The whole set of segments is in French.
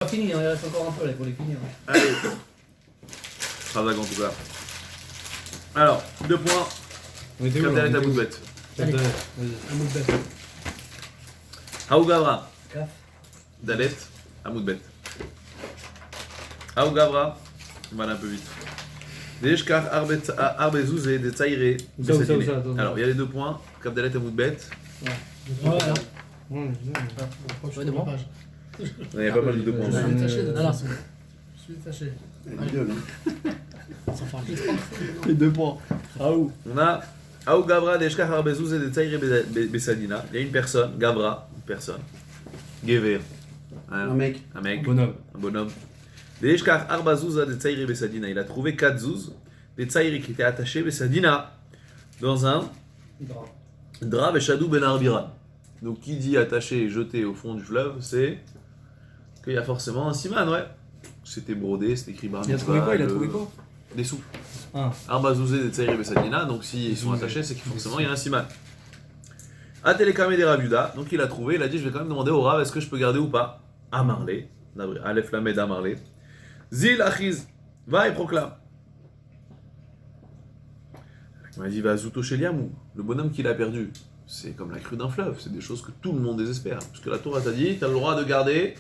fini, il reste encore un peu là pour les finir. Allez. Razak en tout cas. Alors, 2 points. On était où Comme là, Dalet on à était bout de où bête. Allez. Vas-y. Un mot de bête. Haou Gavra. Caf. Dalet à bout de bête. Haou Gavra. On va aller un peu vite. Deshkar Arbezouz et des Tsaïré. Où ça, attends. Alors, il y a les 2 points. Comme Dalet à bout de bête. Ouais, Ouais, ouais. je Ouais, de bon. Il y a pas mal de 2 points. Je suis détaché de Non, non. Je suis détaché. Sans faire Les 2 points. Ah où? On a Haou Gavra, Deshkar Arbezouz et des Tsaïré Bessadina. Il y a une personne, Gavra, une personne. Gever. Un mec. Un mec. Bonhomme. Un bonhomme. Deishkar Arba Zouza de Tsaïri Bessadina. Il a trouvé 4 zouz, des Tsaïri qui étaient attachés Bessadina dans un drap Veshadou Ben Arbiran. Donc qui dit attaché et jeté au fond du fleuve, c'est qu'il y a forcément un siman, ouais. C'était brodé, c'était écrit bar Il a mitzvah, trouvé quoi? Il a trouvé quoi? Des sous. Ah. Arba Zouzé de Tsaïri Bessadina, donc s'ils sont attachés, c'est qu'il forcément il y a un siman. Atelekame des Rabuda, donc il a trouvé, il a dit je vais quand même demander au Rav est-ce que je peux garder ou pas. Amarlé, Aleph Lamed Amarlé. Zil Achiz, va et proclame. Il m'a dit va Zouto Sheliamou, le bonhomme qu'il a perdu. C'est comme la crue d'un fleuve, c'est des choses que tout le monde désespère. Parce que la Torah t'a dit, tu as le droit de garder,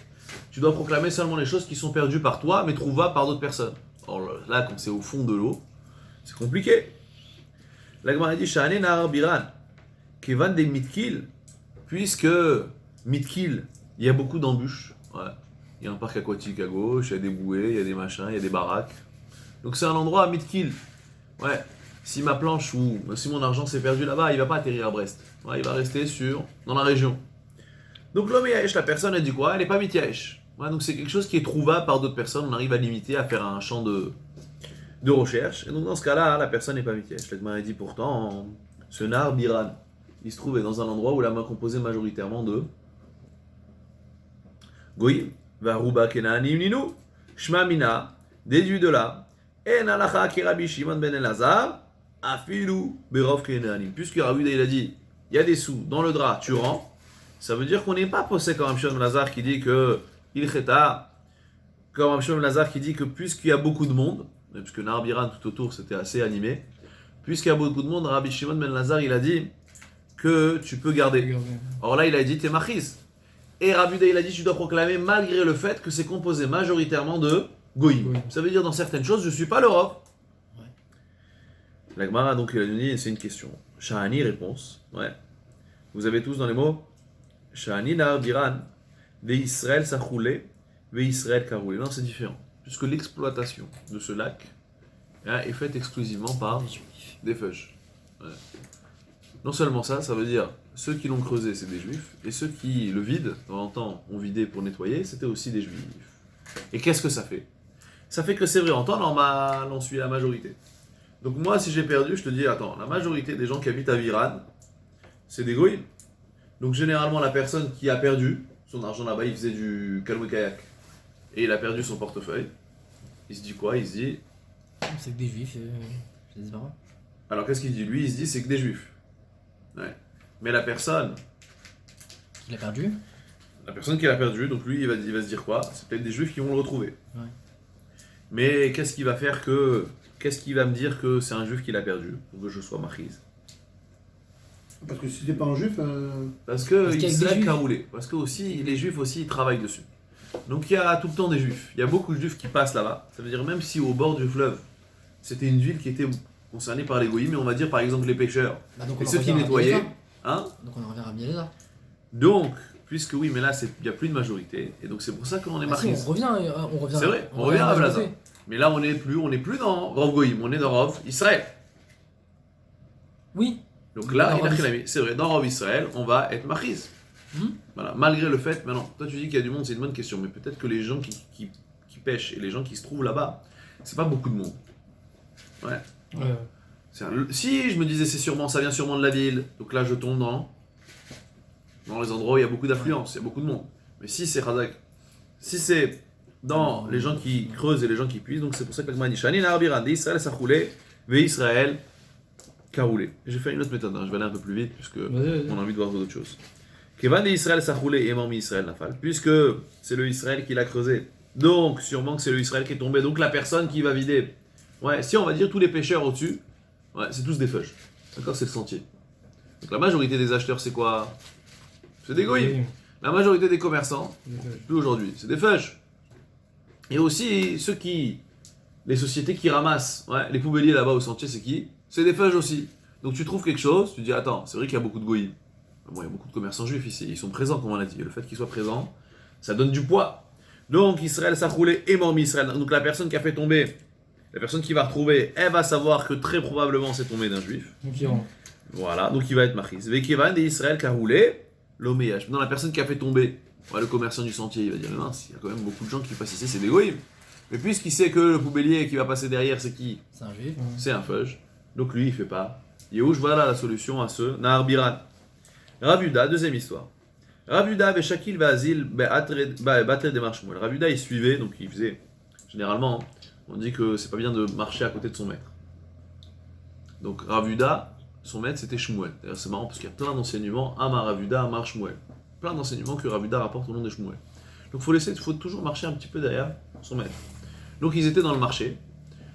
tu dois proclamer seulement les choses qui sont perdues par toi, mais trouvables par d'autres personnes. Or là, quand c'est au fond de l'eau, c'est compliqué. La Gemara dit Shahane Nahar Biran, Kevan des Mitkil, puisque Mitkil, il y a beaucoup d'embûches. Ouais. Il y a un parc aquatique à gauche, il y a des bouées, il y a des machins, il y a des baraques. Donc c'est un endroit à Mitkil. Ouais. Si ma planche ou si mon argent s'est perdu là-bas, il va pas atterrir à Brest. Ouais, il va rester dans la région. Donc l'homme Yaesh, la personne, elle dit quoi? Elle n'est pas Mityaesh. Ouais, donc c'est quelque chose qui est trouvable par d'autres personnes. On arrive à limiter, à faire un champ de recherche. Et donc dans ce cas-là, la personne n'est pas Mityaesh. L'Agmara dit pourtant, ce Nar Biran, il se trouvait dans un endroit où la main composée majoritairement de Goïm. Varuba Kenanim Ninu, Shma Mina, déduit de là, En Alacha Kirabi Shimon Ben Elazar, Afilu Berov Kenanim. Puisque Rabbi il a dit, il y a des sous dans le drap, tu rends, ça veut dire qu'on n'est pas posé comme Shimon Ben Elazar qui dit que il cheta, comme Shimon Ben Elazar qui dit que puisqu'il y a beaucoup de monde, puisque Narbiran tout autour c'était assez animé, puisqu'il y a beaucoup de monde, Rabbi Shimon Ben Elazar il a dit que tu peux garder. Or là il a dit t'es machiz. Et Rabbi il a dit tu dois proclamer malgré le fait que c'est composé majoritairement de Goïm. Ça veut dire dans certaines choses je ne suis pas le Rav. Ouais. La Gemara donc il a dit c'est une question. Shahani réponse. Ouais. Vous avez tous dans les mots Shahani nar biran ve Israël sachoulé ve Israël karoulé. Non c'est différent. Puisque l'exploitation de ce lac est faite exclusivement par des feuilles. Ouais. Non seulement ça, ça veut dire ceux qui l'ont creusé, c'est des juifs, et ceux qui le vident, de temps en temps, ont vidé pour nettoyer, c'était aussi des juifs. Et qu'est-ce que ça fait? Ça fait que c'est vrai, en temps normal, on suit la majorité. Donc moi, si j'ai perdu, je te dis, attends, la majorité des gens qui habitent à Viran, c'est des goïms. Donc généralement, la personne qui a perdu son argent là-bas, il faisait du canoë-kayak, et il a perdu son portefeuille, il se dit quoi? Il se dit... C'est que des juifs, c'est des marrants. Alors qu'est-ce qu'il dit? Lui, il se dit, c'est que des juifs. Ouais. Mais la personne Il a perdu. La personne qui l'a perdu, donc lui, il va se dire quoi? C'est peut-être des juifs qui vont le retrouver. Ouais. Mais qu'est-ce qui va faire que... Qu'est-ce qui va me dire que c'est un juif qui l'a perdu pour que je sois machiz? Parce que si t'es pas un juif. Parce que Parce qu'il y a il des se juifs. caroulé. Parce que aussi, les juifs aussi, ils travaillent dessus. Donc il y a tout le temps des juifs. Il y a beaucoup de juifs qui passent là-bas. Ça veut dire même si au bord du fleuve, c'était une ville qui était concernée par les goïms, mais on va dire par exemple les pêcheurs. Bah donc Et on ceux en qui revient à nettoyaient. Rabbi Hein? Elazar. Donc on en revient à Rabbi Elazar. Donc, puisque oui, mais là, il n'y a plus de majorité. Et donc c'est pour ça qu'on est Ah si, machiz. on revient. C'est vrai, on revient à Blaza. Mais là, on n'est plus dans Rav Goïm, on est dans Rav Israël. Oui. Donc là, Dans Rav c'est vrai, dans Rav Israël, on va être machiz. Voilà, malgré le fait, maintenant, toi tu dis qu'il y a du monde, c'est une bonne question, mais peut-être que les gens qui pêchent et les gens qui se trouvent là-bas, c'est pas beaucoup de monde. Ouais. Si je me disais ça vient sûrement de la ville, donc là je tombe dans les endroits où il y a beaucoup d'affluence, il y a beaucoup de monde. Mais si c'est Razak, si c'est dans les gens qui creusent et les gens qui puisent, donc c'est pour ça que l'Agma dit Shani Na'arbiran, d'Israël Sachoulé, ve Israël Karoulé. J'ai fait une autre méthode, je vais aller un peu plus vite puisque on a envie de voir d'autres choses. Kevan d'Israël Sachoulé et Mormi Israël Nafal, puisque c'est le Israël qui l'a creusé Donc, sûrement que c'est le Israël qui est tombé. Donc, la personne qui va vider. Ouais, si on va dire tous les pêcheurs au-dessus, ouais, c'est tous des feuilles. D'accord, c'est le sentier. Donc, la majorité des acheteurs, c'est quoi? C'est des goïms. La majorité des commerçants, plus aujourd'hui, c'est des feuilles. Et aussi, les sociétés qui ramassent, ouais, les poubelliers là-bas au sentier, c'est qui? C'est des feuilles aussi. Donc, tu trouves quelque chose, tu dis, attends, c'est vrai qu'il y a beaucoup de goïms. Bon, il y a beaucoup de commerçants juifs ici, ils sont présents, comme on l'a dit. Et le fait qu'ils soient présents, ça donne du poids. Donc, Israël s'est roulé et mormi Israël. Donc, la personne qui a fait tomber, la personne qui va retrouver, elle va savoir que très probablement c'est tombé d'un juif. Voilà, donc il va être machis. Vekevan de Israël qui a roulé, l'oméage. Maintenant, la personne qui a fait tomber, ouais, le commerçant du sentier, il va dire, mais mince, il y a quand même beaucoup de gens qui passent ici, c'est des goïms. Mais puisqu'il sait que le poubellier qui va passer derrière, c'est qui? C'est un juif. C'est un feuge. Donc lui, il fait pas. Yehush, voilà la solution à ce Nahar Biran. Rabuda, deuxième histoire. Rabuda ve Shakil Vazil battre des marches. Rabuda, il suivait, donc il faisait. Généralement, on dit que c'est pas bien de marcher à côté de son maître. Donc Rabuda, son maître, c'était Shmuel. D'ailleurs, c'est marrant parce qu'il y a plein d'enseignements. Amar Rabuda, Amar Shmuel. Plein d'enseignements que Rabuda rapporte au nom de Shmuel. Donc il faut toujours marcher un petit peu derrière son maître. Donc ils étaient dans le marché.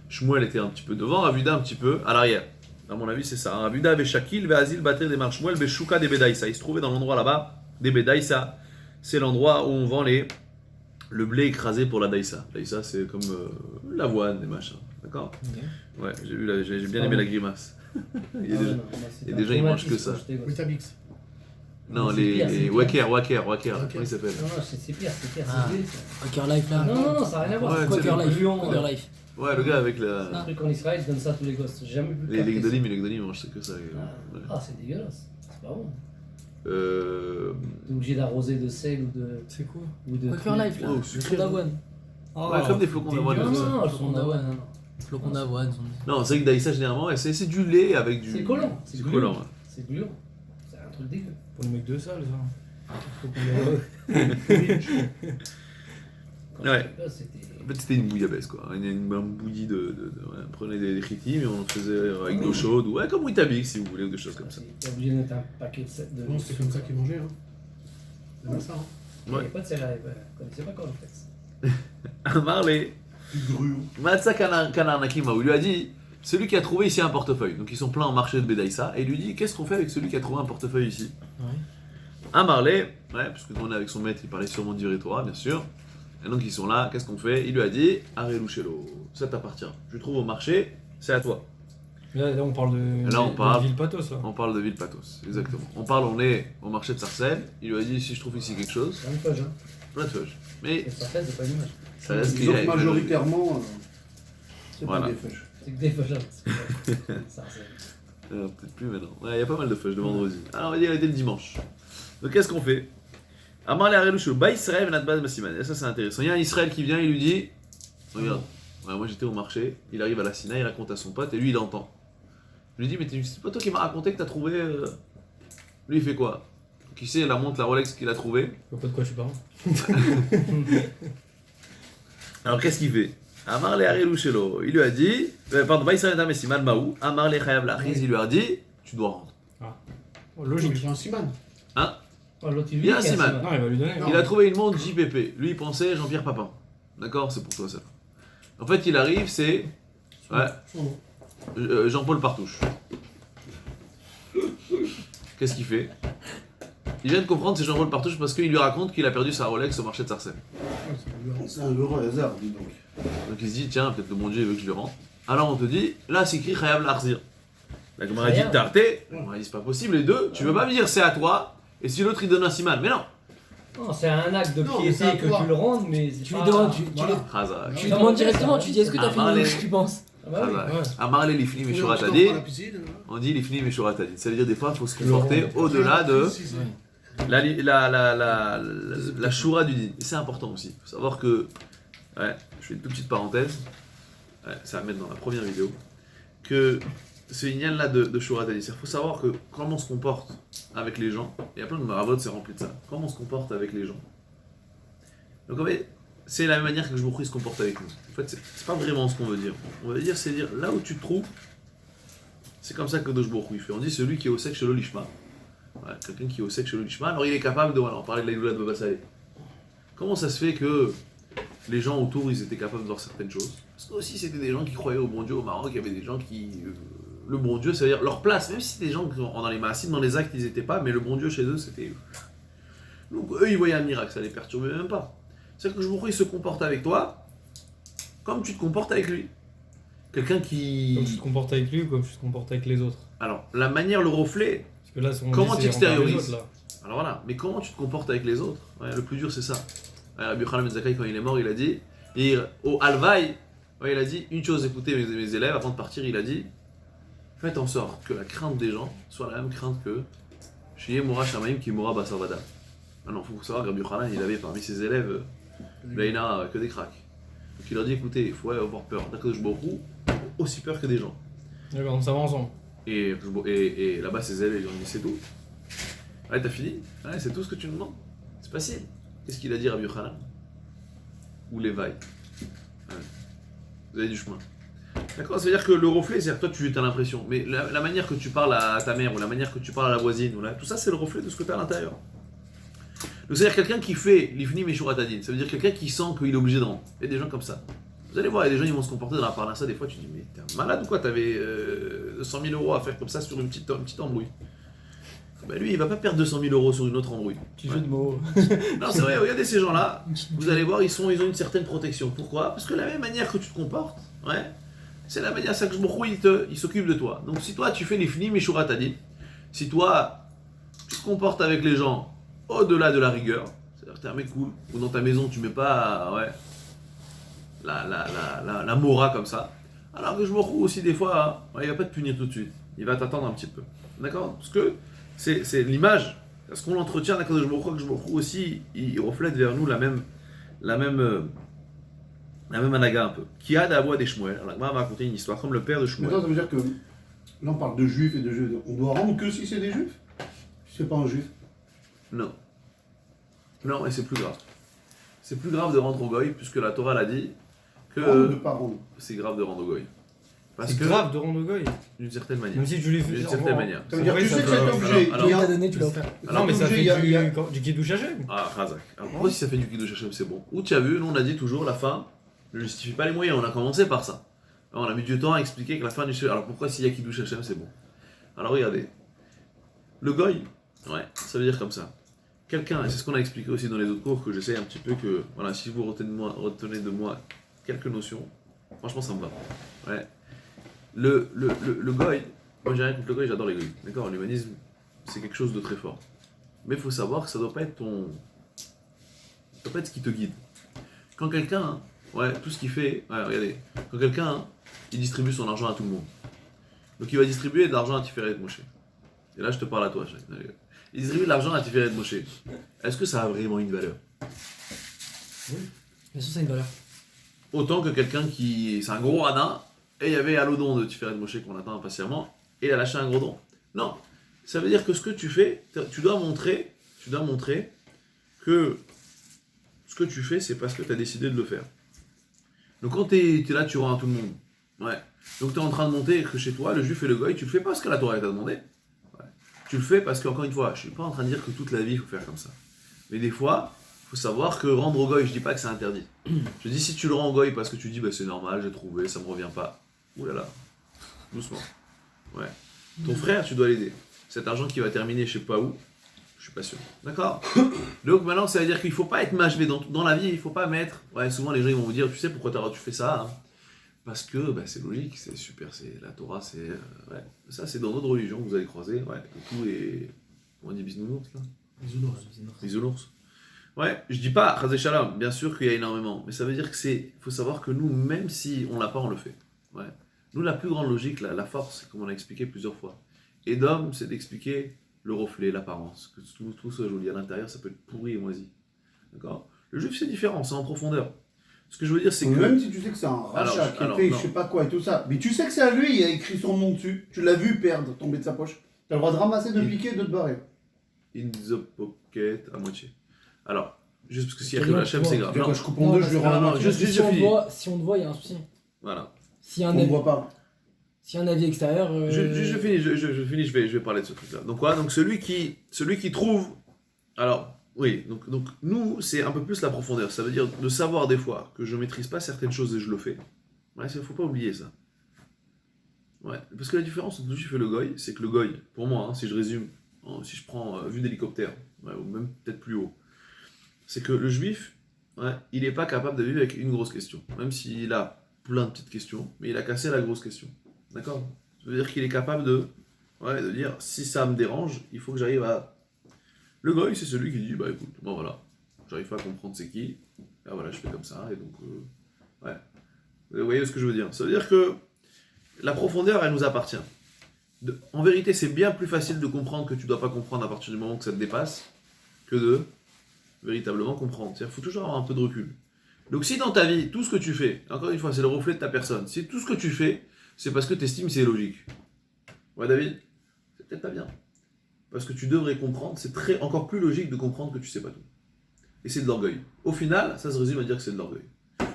Shmuel était un petit peu devant, Rabuda un petit peu à l'arrière. À mon avis, c'est ça. Rabuda avait Shakil, Veazil, Bater des marches Shmuel, Beshuka des Bedaïsa. Il se trouvait dans l'endroit là-bas des Bedaïsa. C'est l'endroit où on vend le blé écrasé pour la daïsa. Daïsa, c'est comme l'avoine, des machins. D'accord? Ouais, j'ai bien aimé la grimace. Il y a des gens, ils mangent que ça. Weetabix. Non, C'est les pire. Waker, Waker. comment ils s'appellent? Non, c'est pire, Ah. c'est ça. Quaker Life là. Non, ça n'a rien à voir. Ouais, C'est Quaker quoi, Life. gluant, Quaker Life. Ouais, le gars avec un la. truc en Israël, ils donnent ça à tous les gosses. J'ai jamais vu le Les café, Legdolim, ils mangent c'est que ça. Ouais. Ah, c'est dégueulasse. C'est pas bon. Ouais, T'es obligé d'arroser de sel C'est quoi? ou de. Quaker Life là. Oh, Le sucré, flocon d'avoine. comme des flocons d'avoine. Non, comme ça. non, le fond d'avoine, non. Flocon d'avoine. Non, c'est vrai que Daïsa, généralement, c'est du lait avec du. C'est collant. C'est collant, ouais. C'est gluant. C'est un truc dégueu. Pour le mec de salle, ça. Ouais. C'était. En fait, c'était une bouillabaisse, quoi. Une bouillie ouais, on prenait des chitim et on en faisait avec de l'eau chaude, ouais, comme Weetabix, si vous voulez, ou des choses comme ça. T'es obligé de mettre un paquet de. Non, c'était comme ça qu'ils mangeaient. Hein. C'est bien ça. Hein. Il n'y avait pas de sel à l'époque. Je connaissais pas comment on fait. Marley, Matza Kanarnakim, où il lui a dit, celui qui a trouvé ici un portefeuille, donc ils sont pleins en marché de Bédaïsa, et il lui dit, qu'est-ce qu'on fait avec celui qui a trouvé un portefeuille ici? Ouais. Un Marley, ouais, parce que nous on est avec son maître, il parlait sûrement du Torah, bien sûr. Et donc ils sont là, qu'est-ce qu'on fait? Il lui a dit, Arelouchelo, ça t'appartient. Je le trouve au marché, c'est à toi. Là, on parle de. Là, on parle- de Ville Patos, là. On parle de Vilpatos, exactement. On est au marché de Sarcelles, il lui a dit, si je trouve ici quelque chose, C'est un feuge, hein. plein de feuilles. Mais Et ça fait, c'est pas une image. ça reste Disons que majoritairement, c'est Voilà. pas des feuilles. C'est que des feuges, hein. Ça, c'est. Peut-être plus maintenant. Ouais, il y a pas mal de feuilles de vendredi. Alors on va dire, il était le dimanche. Donc qu'est-ce qu'on fait? Amar le Harelouchelo, Ba Israël Venatbaz Massiman. Et ça c'est intéressant. Il y a un Israël qui vient, il lui dit, regarde, ouais, moi j'étais au marché, il arrive à la Sina, il raconte à son pote et lui il entend. Je lui dis, mais c'est pas toi qui m'as raconté que t'as trouvé. Lui il fait quoi? Qui sait la montre, la Rolex qu'il a trouvée? Je vois pas de quoi tu parles. Alors qu'est-ce qu'il fait? Amar le Harelouchelo, il lui a dit, pardon, Ba Israël Venatbaz Massiman Maou, Amar le Chayav Lachiz, il lui a dit, tu dois rendre. Oh, Logique. logique. J'ai un siman. Hein? Oh, l'autre, il Il y a un lui dit qu'il Siman. Non, il va lui donner. Non. Il a trouvé une montre JPP. Lui, il pensait Jean-Pierre Papin. D'accord? C'est pour toi, ça. En fait, il arrive, c'est. Ouais, Son nom. Jean-Paul Partouche. Qu'est-ce qu'il fait? Il vient de comprendre, c'est Jean-Paul Partouche parce qu'il lui raconte qu'il a perdu sa Rolex au marché de Sarcelles. C'est un heureux hasard, dis donc. Donc il se dit, tiens, peut-être le bon Dieu il veut que je le rende. Alors on te dit, là c'est écrit Chayav Larzir. La Gemara dit, Chayav. Tarté. On a dit, c'est pas possible, les deux. Tu veux pas me dire c'est à toi, et si l'autre il donne un siman. Mais non! Non, c'est un acte de Non, mais c'est à piété que toi. tu le rendes, mais. c'est Tu pas- lui demandes, Voilà. Chaza. tu lui Non, demandes mais directement, ça, tu dis est-ce que t'as Ah, fait une Marley. montre, tu penses? Ah bah oui. Chaza. Ouais. Amarle Lifni Trouver un Meshurat petit enfant Adé. à la piscine, hein. On dit Lifni Meshurat Adé. Ça veut dire des fois, il faut se comporter Le au-delà de. Si, si. Ouais. La choura du din. Et c'est important aussi. Il faut savoir que. Ouais, je fais une toute petite parenthèse. Ouais, ça va mettre dans la première vidéo. Que ce ignan là de choura din. Il faut savoir que comment on se comporte avec les gens. Il y a plein de maravotes, c'est rempli de ça. Comment on se comporte avec les gens. Donc en fait, c'est la même manière que je se comporte avec nous. En fait, c'est pas vraiment ce qu'on veut dire. On veut dire, c'est dire là où tu te trouves. C'est comme ça que Dosh Baruch Hu fait. On dit celui qui est au sec chez l'Olishma. Ouais, quelqu'un qui est au sec chez l'Olishma, alors il est capable de. Voilà, on parlait de l'Aïdoula de Baba Saleh. Comment ça se fait que les gens autour, ils étaient capables de voir certaines choses. Parce que aussi, c'était des gens qui croyaient au bon Dieu au Maroc. Il y avait des gens qui... le bon Dieu, c'est-à-dire leur place, même si c'était des gens qui, dans les massimes, dans les actes, ils n'étaient pas, mais le bon Dieu chez eux, c'était eux. Donc eux, ils voyaient un miracle, ça les perturbait même pas. C'est-à-dire que je vous il se comporte avec toi comme tu te comportes avec lui. Quelqu'un qui... Comme tu te comportes avec lui ou comme tu te comportes avec les autres. Alors, la manière, le reflet... Parce que là, si on Comment dit, c'est t'extériorises envers les autres, là. Alors voilà, mais comment tu te comportes avec les autres? Ouais, le plus dur, c'est ça. Rabbi Yochanan ben Zakkai, quand il est mort, il a dit... au Halvaï, ouais, il a dit une chose, écoutez mes élèves, avant de partir, il a dit... Faites en sorte que la crainte des gens soit la même crainte que... Chez Moura Shamaim qui mourra Basavada. Ah non, il faut savoir que Rabbi Yochanan, il avait parmi ses élèves... Là, il n'a que des cracks. Donc il leur dit, écoutez, il faut avoir peur d'Akadosh Baruch Hu, aussi peur que des gens. D'accord, ça va ensemble. Et là-bas, ses élèves, ils ont dit, c'est tout. Ouais, t'as fini? Ouais, c'est tout ce que tu me demandes. C'est facile. Qu'est-ce qu'il a dit Rabbi Yochanan? Ou l'éveil. Ouais. Vous avez du chemin. D'accord, ça veut dire que le reflet, c'est-à-dire que toi, tu as l'impression. Mais la manière que tu parles à ta mère, ou la manière que tu parles à la voisine, ou là, tout ça, c'est le reflet de ce que tu as à l'intérieur. Donc c'est-à-dire quelqu'un qui fait l'ifni meshuratadin, ça veut dire quelqu'un qui sent qu'il est obligé de rendre. Il y a des gens comme ça. Vous allez voir, il y a des gens qui vont se comporter dans la parnassa, des fois tu dis mais t'es un malade ou quoi? T'avais 100 000 euros à faire comme ça sur une petite embrouille. Ben lui il va pas perdre 200 000 euros sur une autre embrouille. Petit jeu de mots. Non c'est vrai, regardez ces gens-là, vous allez voir, ils ont une certaine protection. Pourquoi? Parce que la même manière que tu te comportes, ouais, c'est la manière que il s'occupe de toi. Donc si toi tu fais l'ifni meshuratadin, si toi tu te comportes avec les gens au-delà de la rigueur, c'est-à-dire que t'es un mec cool, ou dans ta maison tu mets pas la mora comme ça, alors que je me retrouve aussi des fois, il va pas te punir tout de suite, il va t'attendre un petit peu, d'accord? Parce que c'est l'image, parce qu'on l'entretient, d'accord, je me retrouve aussi, il reflète vers nous la même anaga un peu, qui a d'avoie des Shmuel. Alors la va raconter une histoire comme le père de Mais Shmuel. toi, ça veut dire que là on parle de juifs et de juifs. On doit rendre que si c'est des juifs? Si c'est pas un juif. Non. Non, et c'est plus grave. C'est plus grave de rendre au goy, puisque la Torah l'a dit, Rendre ou ne que pas rendre. c'est grave de rendre au goy. Parce C'est que, grave de rendre au goy. d'une certaine manière. Même si tu lui fais. D'une certaine manière. Ça veut dire que tu ça sais que peut- c'est obligé. alors, Il y a- T'as donné, tu l'as offert. Non, mais ça obligé, fait il y a- du Kiddush Hashem. Ah, Razak. Alors pourquoi si ça fait du Kiddush Hashem, c'est bon? Ou tu as vu, nous on a dit toujours, la fin ne justifie pas les moyens, on a commencé par ça. Alors, on a mis du temps à expliquer que la fin du... Alors pourquoi s'il y a Kiddush Hashem, c'est bon? Alors regardez. Le goy, ouais, ça veut dire comme ça. Quelqu'un, et c'est ce qu'on a expliqué aussi dans les autres cours, que j'essaie un petit peu que, voilà, si vous retenez de moi quelques notions, franchement ça me va. Ouais. Le goy, moi j'ai rien contre le goy, j'adore les goy. D'accord, l'humanisme, c'est quelque chose de très fort. Mais il faut savoir que ça doit pas être ça doit pas être ce qui te guide. Quand quelqu'un, ouais, tout ce qu'il fait, ouais, regardez, quand quelqu'un, il distribue son argent à tout le monde. Donc il va distribuer de l'argent à Tiferet Moshe. Et là je te parle à toi, il distribue de l'argent à Tiferet Moshe. Est-ce que ça a vraiment une valeur? Bien sûr, ça a une valeur. Autant que quelqu'un qui, c'est un gros radin, et il y avait Alodon de Tiferet Moshe qu'on attend impatiemment, et il a lâché un gros don. Non, ça veut dire que ce que tu fais, tu dois montrer que ce que tu fais, c'est parce que tu as décidé de le faire. Donc quand tu es là, tu rends à tout le monde. Ouais. Donc tu es en train de monter que chez toi, le juif et le goy, tu le fais pas parce que la Torah t'a demandé. Ouais. Tu le fais parce que, encore une fois, je suis pas en train de dire que toute la vie, il faut faire comme ça. Mais des fois, il faut savoir que rendre au goy, je dis pas que c'est interdit. Je dis si tu le rends au goy parce que tu dis, bah, c'est normal, j'ai trouvé, ça me revient pas. Ouh là là, doucement. Ouais. Ton frère, tu dois l'aider. Cet argent qui va terminer je sais pas où, je suis pas sûr. D'accord? Donc maintenant, ça veut dire qu'il faut pas être mâché dans la vie, il faut pas mettre... Ouais, souvent les gens ils vont vous dire, tu sais pourquoi tu fais ça hein? Parce que bah, c'est logique, c'est super, c'est la Torah, c'est... ouais. Ça c'est dans d'autres religions que vous allez croiser, ouais. Tout est... Comment on dit bisounours là? Bisounours. Ouais, je dis pas, Chazé Shalom, bien sûr qu'il y a énormément, mais ça veut dire que c'est... Il faut savoir que nous, même si on l'a pas, on le fait. Ouais. Nous, la plus grande logique, la force, comme on l'a expliqué plusieurs fois. Et d'homme, c'est d'expliquer le reflet, l'apparence, que tout soit joli. À l'intérieur, ça peut être pourri et moisi. D'accord? Le juif, c'est différent, c'est en profondeur. Ce que je veux dire, c'est que... Même si tu sais que c'est un rachat qui a fait je sais pas quoi et tout ça, mais tu sais que c'est à lui, il a écrit son nom dessus, tu l'as vu perdre, tomber de sa poche, t'as le droit de ramasser, de piquer et de te barrer. In the pocket, à moitié. Alors, juste parce que s'il y a que le Hachem, c'est grave. Tu veux Non, que je coupe en deux, je lui rends la main. juste si, on fini. si on te voit, il y a un souci. Voilà. S'il y a On un ne avis, voit pas. s'il y a un avis extérieur. Je finis, je vais parler de ce truc-là. Donc quoi? Donc celui qui trouve... Alors, Oui, donc nous, c'est un peu plus la profondeur. Ça veut dire de savoir des fois que je maîtrise pas certaines choses et je le fais. Ouais, il faut pas oublier ça. Ouais, parce que la différence entre le juif et le goy, c'est que le goy, pour moi, hein, si je résume, si je prends vue d'hélicoptère, ouais, ou même peut-être plus haut, c'est que le juif, ouais, il n'est pas capable de vivre avec une grosse question. Même s'il a plein de petites questions, mais il a cassé la grosse question. D'accord? Ça veut dire qu'il est capable de dire, si ça me dérange, il faut que j'arrive à... Le goy, c'est celui qui dit, bah écoute, moi voilà, j'arrive pas à comprendre c'est qui, et voilà, je fais comme ça, et donc, ouais. Vous voyez ce que je veux dire? Ça veut dire que la profondeur, elle nous appartient. En vérité, c'est bien plus facile de comprendre que tu dois pas comprendre à partir du moment que ça te dépasse, que de véritablement comprendre. C'est-à-dire qu'il faut toujours avoir un peu de recul. Donc si dans ta vie, tout ce que tu fais, encore une fois, c'est le reflet de ta personne, si tout ce que tu fais, c'est parce que tu estimes c'est logique. Ouais David, c'est peut-être pas bien. Parce que tu devrais comprendre, c'est encore plus logique de comprendre que tu sais pas tout. Et c'est de l'orgueil. Au final, ça se résume à dire que c'est de l'orgueil.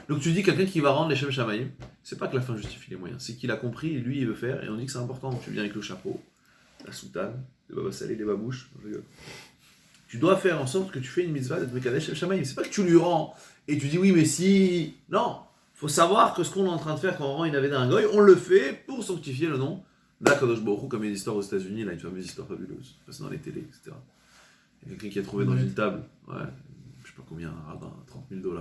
Donc tu dis quelqu'un qui va rendre les Shem Shamaïm, c'est pas que la fin justifie les moyens, c'est qu'il a compris et lui il veut faire, et on dit que c'est important. Tu viens avec le chapeau, la soutane, les babas salés, les babouches, je rigole. Tu dois faire en sorte que tu fais une mitzvah d'être Mekadesh Shem Shamaïm. C'est pas que tu lui rends et tu dis oui mais si... Non, faut savoir que ce qu'on est en train de faire quand on rend une avée d'un goy, on le fait pour sanctifier le nom d'Akadosh Baruch Hu, comme il y a une histoire aux États-Unis, là, une fameuse histoire fabuleuse, passée dans les télés, etc. Il y a quelqu'un qui a trouvé dans une table, ouais, je sais pas combien, un rabbin, $30,000.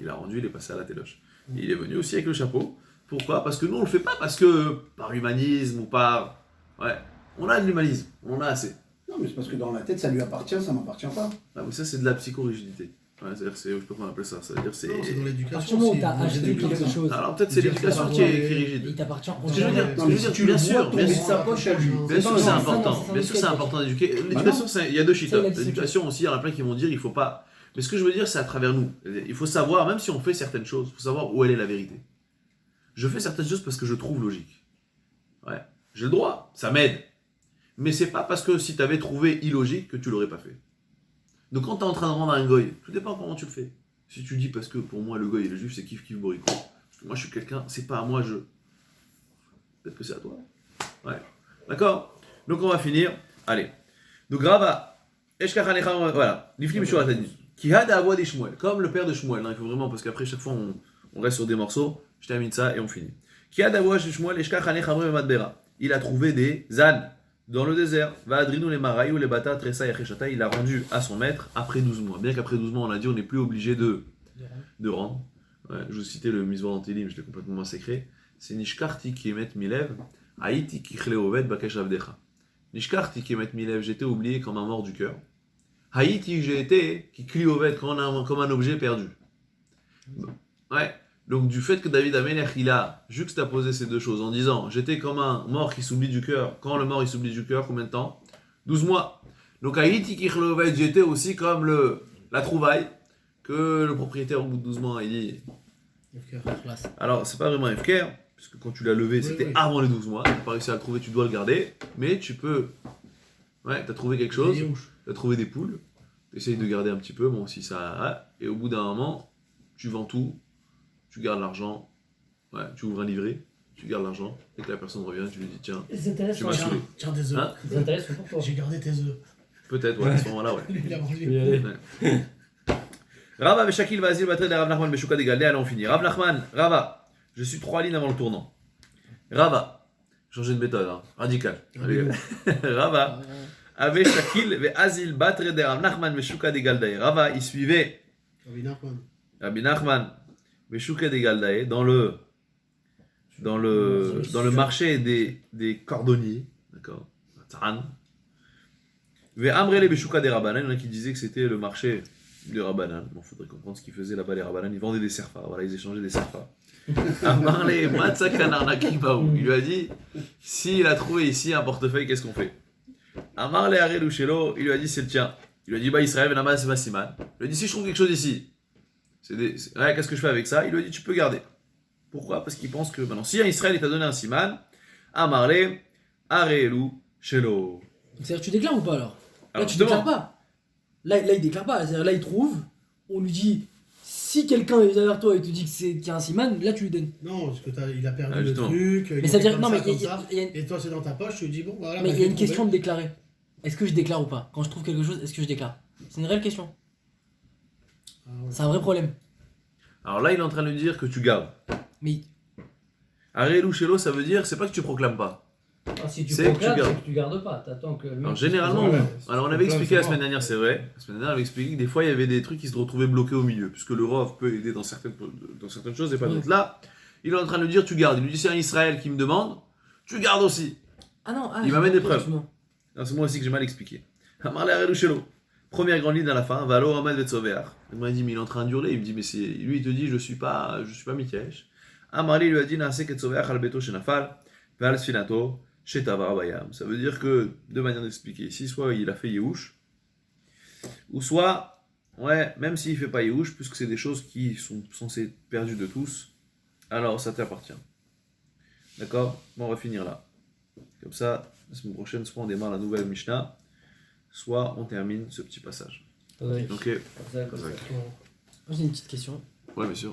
Il a rendu, il est passé à la téloche. Et il est venu aussi avec le chapeau. Pourquoi? Parce que nous on le fait pas parce que par humanisme ou par... Ouais, on a de l'humanisme, on en a assez. Non mais c'est parce que dans la tête ça lui appartient, ça m'appartient pas. Ah, mais ça c'est de la psychorigidité. Ouais, c'est-à-dire je sais pas comment on appelle ça. C'est-à-dire c'est... Non, c'est dans À l'éducation. partir du moment où aussi. t'as Moi, j'ai acheté des quelque chose, Alors peut-être c'est l'éducation qui est rigide. il t'appartient en Ce que je veux dire, général. Non, mais si tu le bien vois sûr, tomber bien de sa poche à lui. Bien sûr, c'est ça, important. ça, Bien sûr, c'est ça, important d'éduquer. L'éducation, il y a deux shit. Ça, il a dit L'éducation aussi, il y en a plein qui vont dire il faut pas. Mais ce que je veux dire, c'est à travers nous. Il faut savoir, même si on fait certaines choses, il faut savoir où elle est la vérité. Je fais certaines choses parce que je trouve logique. Ouais. J'ai le droit, ça m'aide. Mais c'est pas parce que si tu avais trouvé illogique que tu l'aurais pas fait. Donc quand tu es en train de rendre un goy, tout dépend comment tu le fais. Si tu dis parce que pour moi le goy et le juif c'est kiff kiff borico. Parce que moi je suis quelqu'un, c'est pas à moi je. Peut-être que c'est à toi. Ouais. D'accord? Donc on va finir. Allez. Donc Rava. Voilà. Nifli Mishur Atani. Qui a d'avoie des Shmuel. Comme le père de Shmuel. Il faut vraiment, parce qu'après chaque fois on reste sur des morceaux. Je termine ça et on finit. Qui a d'avoie des Shmuel. Il a trouvé des ânes dans le désert. Va adrinou les maraïou les bata tressa yacheshata. Il a rendu à son maître après 12 mois. Bien qu'après 12 mois on a dit on n'est plus obligé de rendre. Ouais, je vous citais le Misvor Antilim, je l'ai complètement massacré. C'est Nishkarti qui émet Milev, Haïti qui chléovet Bakesh Avdecha. Nishkarti qui émet Milev, j'étais oublié comme un mort du cœur. Haïti, j'ai été qui chléovet comme un objet perdu. Ouais, donc du fait que David Amelech il a juxtaposé ces deux choses en disant j'étais comme un mort qui s'oublie du cœur. Quand le mort il s'oublie du cœur, combien de temps? 12 mois. Donc Haïti qui chléovet, j'étais aussi comme la trouvaille que le propriétaire au bout de 12 mois il dit. Alors c'est pas vraiment FKR, puisque quand tu l'as levé c'était avant les 12 mois, t'as pas réussi à le trouver, tu dois le garder, mais tu peux. Ouais, t'as trouvé quelque chose, t'as trouvé des poules, t'essayes de garder un petit peu, bon si ça. Et au bout d'un moment, tu vends tout, tu gardes l'argent, ouais, tu ouvres un livret, tu gardes l'argent, et que la personne revient, tu lui dis tiens, tu m'as saoulé. Tiens, des œufs. Hein? C'est intéressant pour toi. J'ai gardé tes œufs. Peut-être, ouais, à ce moment-là, ouais. Lui, il a mangé. Oui, allez. Rava Veshakil Vazil Batre de Rav Nachman Beshuka de Galdé, allez on finit. Rav Nachman, Rava, je suis 3 lignes avant le tournant. Rava, changer de méthode, hein, radical. Rava, Ave Shakil Vazil Batre de Rav Nachman Beshuka de Galdé. Rava, il suivait Rabbi Nachman Beshuka de Galdé dans le marché des cordonniers, d'accord. Tzan. Ve Amrele Beshuka de Rabbanan, il y en a qui disaient que c'était le marché des Rabbanan. Bon, faudrait comprendre ce qu'ils faisaient là-bas, les Rabbanan. Ils vendaient des serfas, voilà, ils échangeaient des serfas. Amarle Matsakanarnakibaou. Il lui a dit s'il a trouvé ici un portefeuille, qu'est-ce qu'on fait? Amarle Arelushelo, il lui a dit c'est le tien. Il lui a dit bah Israël, Venamas, c'est Massiman. Il lui a dit si je trouve quelque chose ici, ouais, qu'est-ce que je fais avec ça? Il lui a dit tu peux garder. Pourquoi? Parce qu'il pense que maintenant, si Israël t'a donné un siman, Amarle Arelushelo. C'est-à-dire que tu déclares ou pas alors? Là, tu justement, déclares pas. Là, il déclare pas. C'est-à-dire là, il trouve, on lui dit, si quelqu'un est derrière toi et te dit qu'il y a un siman, là, tu lui donnes. Non, parce que il a perdu Ah, le justement. truc. Mais ça veut dire, non, mais il y a Et toi, c'est dans ta poche, tu lui dis bon, voilà. mais bah, il y a je une l'ai question de trouvé. déclarer. Est-ce que je déclare ou pas? Quand je trouve quelque chose, est-ce que je déclare? C'est une réelle question. Ah ouais. C'est un vrai problème. Alors là, il est en train de lui dire que tu gardes. Mais Arel ou Shelo, ça veut dire, c'est pas que tu proclames pas. Ah, si tu C'est que tu proclames, gardes. c'est que tu gardes pas. T'attends que le mec Alors il généralement, se Ouais, oui. si Alors on tu avait proclames, expliqué la c'est semaine mort. dernière, c'est vrai. La semaine dernière, on avait expliqué que des fois, il y avait des trucs qui se retrouvaient bloqués au milieu, puisque le Rav peut aider dans certaines choses et pas Oui. d'autres. Là, il est en train de lui dire, tu gardes. Il lui dit, c'est un Israël qui me demande, tu gardes aussi. ah non, Il j'ai m'amène des compris, preuves. excuse-moi. Alors, c'est moi aussi que j'ai mal expliqué. Amarle Arel ou Shelo. Première grande ligne à la fin, Valo Ahmed Vetsover. Il m'a dit, mais il est en train d'hurler. Il me dit, mais c'est. Lui, il te dit, je suis pas Mikesh. Amarli lui a dit, Naase Ketsover al Beto Shenafal, Val Sfinato, Shetavar Bayam. Ça veut dire que, deux manières d'expliquer. Ici, soit il a fait Yehush, ou soit, ouais, même s'il fait pas Yehush, puisque c'est des choses qui sont censées être perdues de tous, alors ça t'appartient. D'accord? Bon, on va finir là. Comme ça, la semaine prochaine, soit on démarre la nouvelle Mishnah, soit on termine ce petit passage. Ouais. Ok? Comme ça, Ouais. tout- Moi, j'ai une petite question. Ouais, bien sûr.